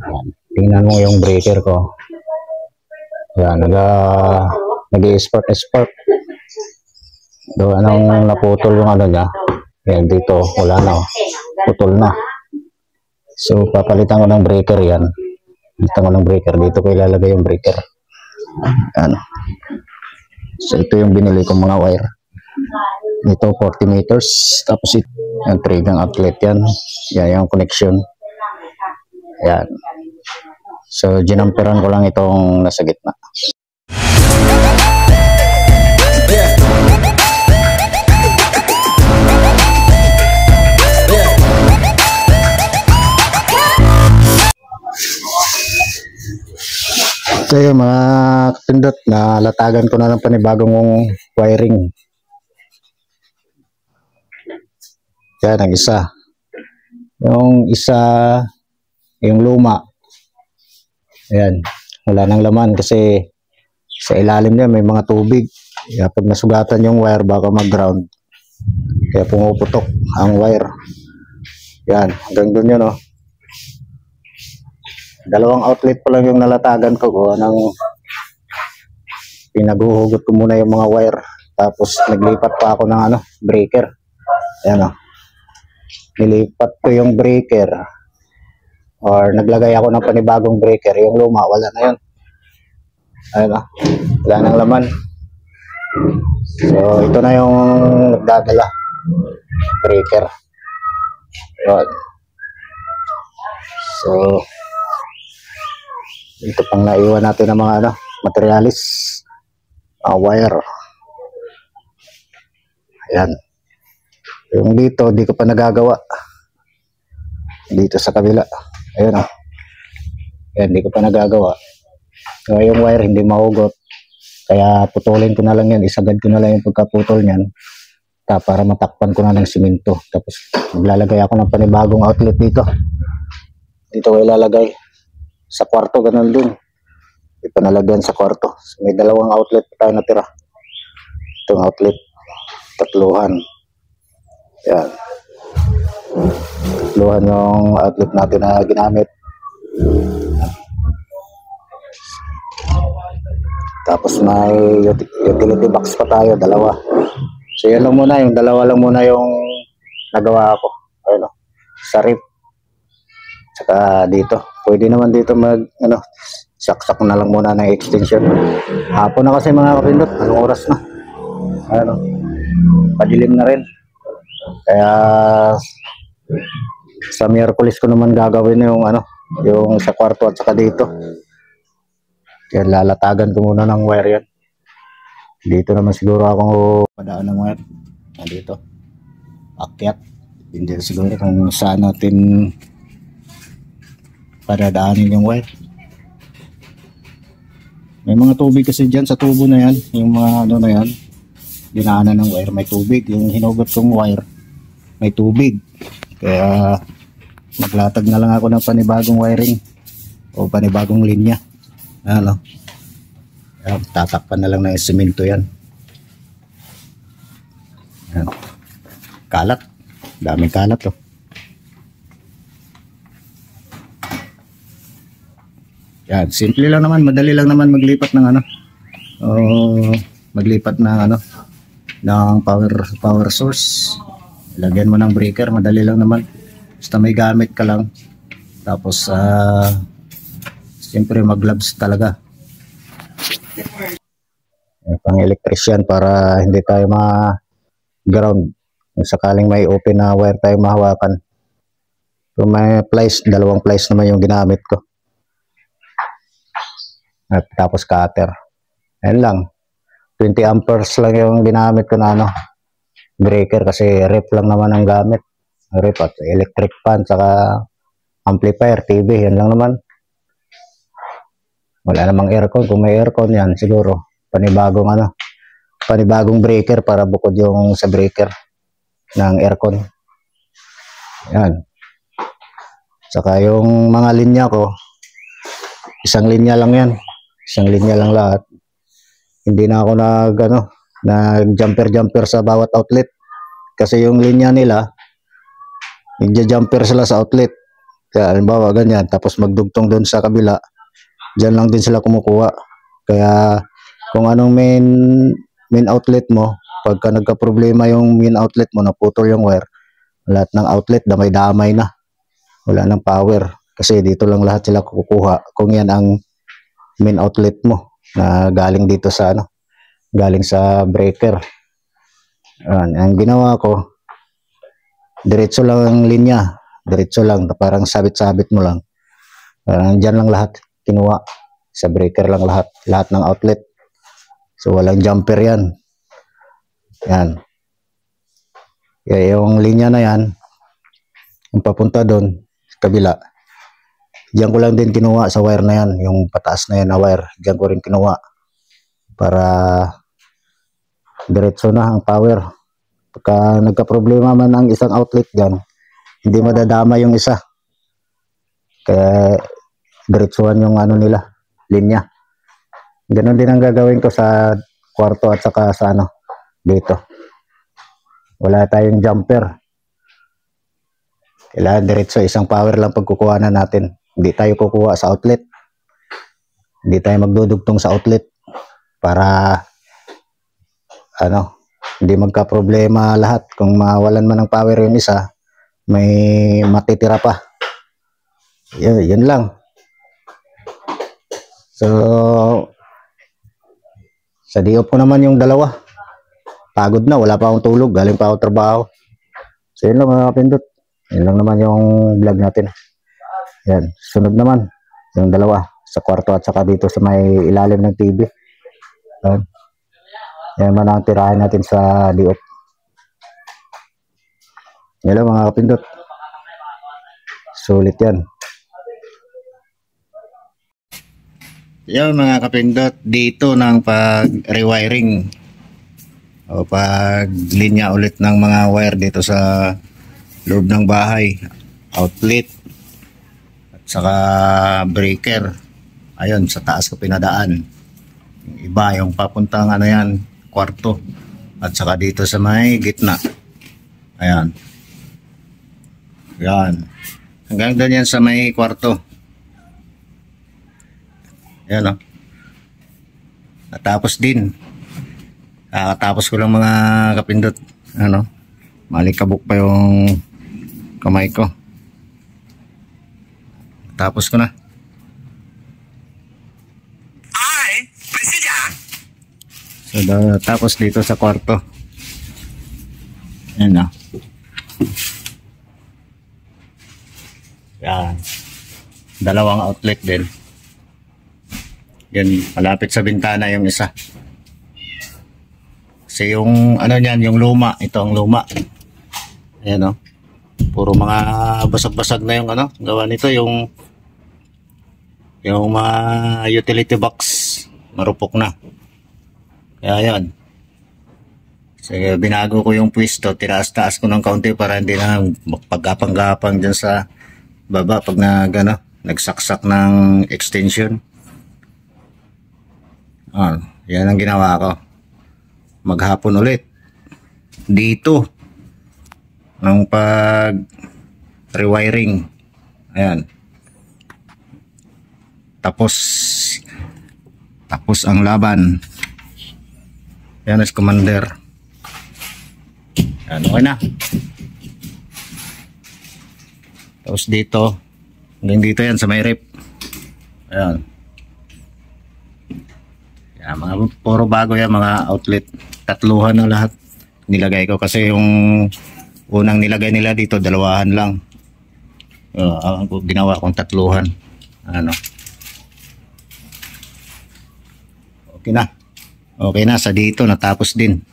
Yan. Tingnan mo yung breaker ko. Yan, nag-i-spark. Do, anong naputol yung ano niya. Yan, dito, wala na. Putol na. So, papalitan ko ng breaker yan. Palitan ko ng breaker. Dito ko ilalagay yung breaker. Yan. So, ito yung binili kong mga wire. Ito, 40 meters. Tapos, ito, yung trigang outlet yan. Yan, yung connection. Yan. So, ginamperan ko lang itong nasa gitna. So yun mga kapindot, nalatagan ko na ng panibagong wiring. Yan ang isa. Yung isa, yung luma. Ayan, wala nang laman kasi sa ilalim niya may mga tubig. Kaya pag nasugatan yung wire baka mag-ground. Kaya pumuputok ang wire. Yan, hanggang doon yun oh. Dalawang outlet pa lang yung nalatagan ko. Pinaguhugot ko muna yung mga wire. Tapos naglipat pa ako ng breaker. Ayan o. Nilipat ko yung breaker. Or naglagay ako ng panibagong breaker. Yung luma, wala na yun. Ayan o. Wala nang laman. So ito na yung nagdadala. Breaker. Ayan. So ito pang naiwan natin ng mga materialis, wire. Ayan. Yung dito, di ko pa nagagawa. Dito sa kabila. Ayan o. Ayan, di ko pa nagagawa. So, yung wire hindi mahugot. Kaya putulin ko na lang yan. Isagad ko na lang yung pagkaputol niyan. Para matakpan ko na ng simento. Tapos maglalagay ako ng panibagong outlet dito. Dito ko ilalagay. Sa kwarto, ganun din. Ipanalagyan sa kwarto. So, may dalawang outlet pa tayo natira. Itong outlet. Tatluhan. Yan. Tatluhan yung outlet natin na ginamit. Tapos may utility box pa tayo. Dalawa. So yan lang muna. Yung dalawa lang muna yung nagawa ako. Ayun o. Sa rip. Saka dito. Pwede naman dito saksak na lang muna ng extension. Hapon na kasi mga kapindot. Anong oras na? Padilim na rin. Kaya sa Miyerkules ko naman gagawin yung yung sa kwarto at saka dito. Kaya lalatagan ko muna ng wire yan. Dito naman siguro ako padaan ng wire. Dito. Akyat. Hindi siguro kung saan natin padadaanin yung wire. May mga tubig kasi dyan sa tubo na yan. Yung mga na yan. Dinaanan ng wire. May tubig. Yung hinugot kong wire. May tubig. Kaya maglatag na lang ako ng panibagong wiring. O panibagong linya. Kaya tatakpan na lang ng semento yan. Ayan. Kalat. Daming kalat to. Yan, simple lang naman, madali lang naman maglipat ng maglipat ng ng power source. Lagyan mo ng breaker, madali lang naman. Basta may gamit ka lang. Tapos siyempre mag-gloves talaga. Pang electrician para hindi tayo ma-ground. Kung sakaling may open na wire tayo mahawakan. So may plies, dalawang plies naman yung ginamit ko. At tapos cutter. Ayan lang. 20 amperes lang yung ginamit ko na breaker kasi rep lang naman ang gamit. Rep at electric fan saka amplifier, TV, yan lang naman. Wala namang aircon. Kung may aircon yan siguro panibagong breaker para bukod yung sa breaker ng aircon. Yan. Saka yung mga linya ko, isang linya lang yan. Isang linya lang lahat. Hindi na ako nag-jumper sa bawat outlet. Kasi yung linya nila, nagja-jumper sila sa outlet. Kaya halimbawa ganyan, tapos magdugtong doon sa kabila, dyan lang din sila kumukuha. Kaya kung anong main outlet mo, pagka nagka-problema yung main outlet mo, naputol yung wire, lahat ng outlet damay-damay na. Wala nang power. Kasi dito lang lahat sila kukuha kung yan ang main outlet mo na galing dito sa galing sa breaker. Ang ginawa ko, diretso lang ang linya. Diretso lang, parang sabit-sabit mo lang. Parang dyan lang lahat kinuha. Sa breaker lang lahat ng outlet. So walang jumper yan. Yan. Kaya yung linya na yan, yung papunta doon, sa kabila, diyan ko lang din kinuha sa wire na yan, yung pataas na yan na wire, diyan ko rin kinuha para diretso na ang power. Pagka nagka-problema man ang isang outlet diyan, hindi madadama yung isa. Kaya diretsuhan yung nila, linya. Ganun din ang gagawin ko sa kwarto at saka sa dito. Wala tayong jumper. Kailangan diretso, isang power lang pagkukuha na natin. Hindi tayo kukuha sa outlet. Hindi tayo magdudugtong sa outlet para hindi magka-problema lahat. Kung mawalan man ng power yung isa, may matitira pa. Yun lang. So, sa diop ko naman yung dalawa. Pagod na, wala pa akong tulog, galing pa akong trabaho. So, yun lang mga kapindot. Yun lang naman yung vlog natin. Yan, sunod naman yung dalawa sa kwarto at saka dito sa may ilalim ng TV. Yan man ang tirahin natin sa diop. Yan lang mga kapindot. Sulit yan. Yan mga kapindot, dito ng pag-rewiring o pag-linya ulit ng mga wire dito sa loob ng bahay, outlet at saka breaker. Ayun, sa taas ko pinadaan. Yung iba yung papuntang yan, kwarto, at saka dito sa may gitna. Ayan. Yan. Hanggang doon yan sa may kwarto. Ayan, natapos din. Tapos ko lang mga kapindot. Malikabok pa yung kamay ko. Tapos ko na. So, tapos dito sa kwarto. Ayan. Yan. Dalawang outlet din. Yan, malapit sa bintana yung isa. Kasi yung niyan, yung luma, ito ang luma. Ayan puro mga basag-basag na yung gawa nito, yung mga utility box marupok na. Kaya yan. Kasi binago ko yung pwesto, tiraas-taas ko ng kaunti para hindi na pagapang-gapang dyan sa baba pag nagsaksak ng extension. Yan ang ginawa ko. Maghapon ulit dito ng pag rewiring. Ayan. Tapos ang laban. Yan is commander. Ayan, okay na. Tapos dito, hanggang dito yan sa may rep. Ayan. Yan, mga puro bago yan, mga outlet. Tatluhan na lahat nilagay ko kasi yung unang nilagay nila dito dalawahan lang. Ginawa kong tatluhan. Okay na. Okay na, sa dito natapos din.